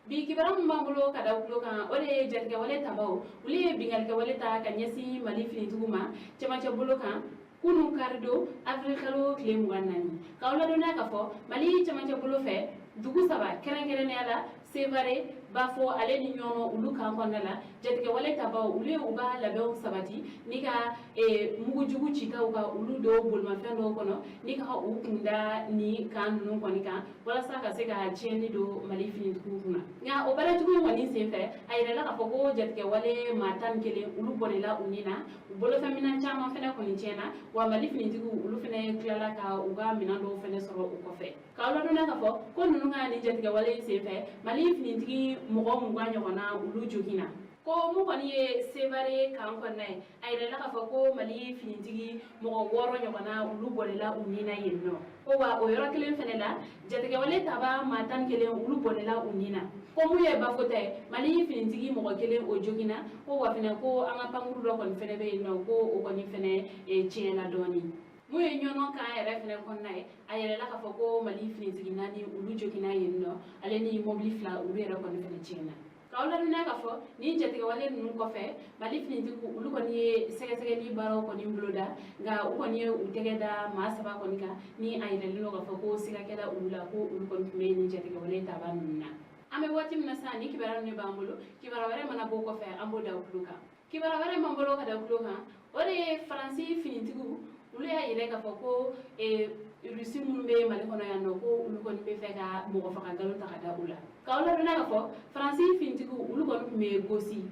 bi kibaram mambulo kada kulo kan o de jarke wale tabaw uli bingal ke wale ta kanyasi mali finituguma chamacha bulo kan kunu kardo afrikalo claim wanani kawla dona ka fo mali chamacha bulo fe dugu saba keren keren ala sevare bafo ale ni nyono ulu kan konnala jarke wale tabaw uli uba labew sabati nika mugu jugu chika uga ulu do bolma fendo kono nika ukunda ni kan nun konika wala saka sega cheni do mali finituguma nga obara jugu wani sefe ayira la ka fo ko jarke wale matan kele ulu bonela unina bolo famina chama fena koni chena wa mali finitigu ulu fene klala ka uga minando fene soro ukofe kawla dona ka fo ko nunu nga ni jarke wale sefe mali finitigi mogo muganya wana ulu jogina ko mu koni ye sevare kan konnai ayira la ka fo ko mali finitigi mogo woro nyona ulu bonela unina yenno ko wa o yoro kelen fene la jarke wale taba matan kele ulu bonela unina ko mu ye bafote mali finitigi mogo kelen o jogina ko wa fene ko anga panguru do kon fene be no ko o koni fene chena doni mu ye nyono ka yere fene konnai ayere la ka fo ko mali finitigi nani ulu jogina yenno ale ni mobli fla ulu yere kon fene chena kawla duna ka fo ni jatiga wale nun ko fe mali finitigu ulu koni sege sege ni baro koni mbloda ga u koni u tegeda ma saba koni ka ni ayere lo ka fo ko siga keda ulu la ko ulu kon me ni jatiga wale tabanuna ame wati mina sani kibara ne bambulo kibara ware mana boko fe ambo da ukluka kibara ware mambolo ka da ukluka ore faransi finitigu ulu ya ire ka foko rusi munbe mali kono ya no ko ulu kon be fe ka mo fa ka galo ta kada ula ka ula dona ka fo faransi finitigu ulu kon me gosi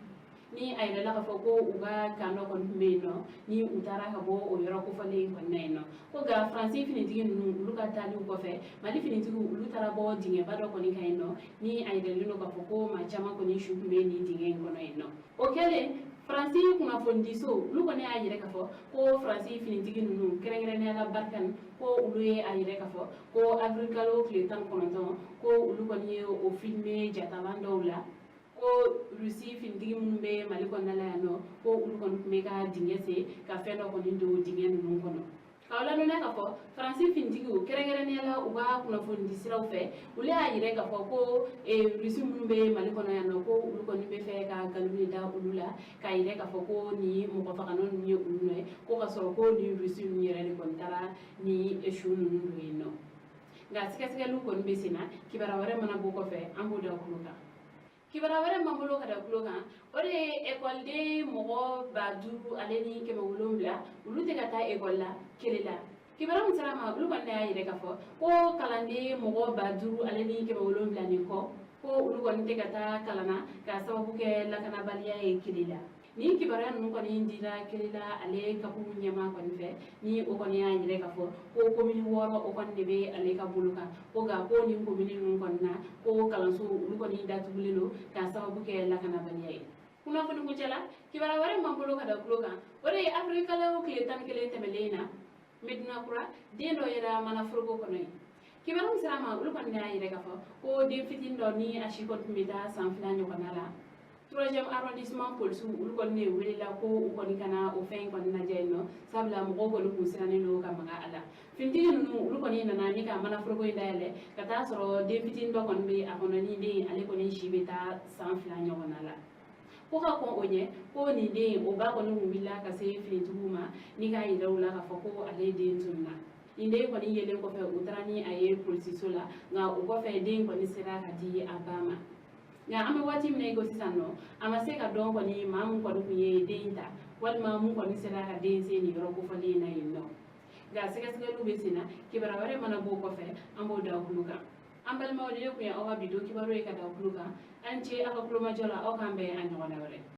ni ayre la ka fo ko uga kano kon me no ni utara ka bo o yoro ko fale kon nay no ko ga faransi finitigi nu ulu ka tali ko fe mali finitigu ulu tara bo dinge bado ko ni kay no ni ayre lino ka fo ko ma chama ko ni shu me ni dinge ko no o kele faransi kuna fondiso ulu ko ne ayre ka fo ko faransi finitigi nu kere ne ala barkan ko ulu ye ayre ka fo ko agricalo kletan kononton ko ulu ko ni o filme jatabando la ko rusi finitigi mun be mali konnala yano ko ulu kon mega dingese ka fendo ko ndo dingen nun kono kawla no ka fo faransi finitigi kere ne la uga kuna fondisiraw fe ule ayire ka fo ko rusi mun be mali kono yano ko ulu kon be fe ka galuni da ulula ka ire ka fo ko ni mo ko fa kanon ni ulu ne ko ka so ko ni rusi ni yere kon tara ni eshu nun no ga sika lu kon be sina kibara ware mana boko fe ambo da kuluka kibara ware mambulo kada kulo kan ore école de mogo baduru aleni ke mawulumbla ulute kata école la kelela kibara mutarama ulu kan na yire kafo ko kalande mogo baduru aleni ke mawulumbla ni ko ulu kon te kata kalana ka sababu ke lakana baliya e kelela ni kibara nun kon indira kelela ale kapu nyama kon fe ni o kon ya yire kafo ko commune woro o kon debe ale ka buluka ko ga ko ni commune nun kon na ko kalanso ulu kon ida tubulelo ka sababu ke lakana baliya kuna funu ko cela kibara ware mambulo kada kuloka ore afrika lawo kile tan kile temelena medina kura dendo yera mana furgo konoy kibara musama ulu kon na yire kafo ko de fitindo ni ashikon mita sanfila nyokanala 3e arrondissement polsu ulu kon ne welela ko u kon kana o fen kon na jeyno sabla mo go lu kusirane no kamaga ala finti nu ulu kon ina na ni ka mana frogo indale kata soro de fitin do kon be akono ni de ale kon shibeta sans fla nyonala ko ka ko onye ko ni de o ba kon mu billa ka se finituma ni ka ida ula ka foko ale de tunna inde ko ni yele ko fe utrani aye polisisola nga o ko fe de ko ni sera ka di abama nga ame wati mine go sisano ama se ka don ko ni mamu ko du ye deinta wal mamu ko ni sera ka de se ni ro ko fali na yinno ga se ka lu be sina kibara ware mana bo ko fe ambo da kuluka ambal mawde ko ya o habido kibaro e ka da kuluka ance aka kuluma jola o kambe an wala wale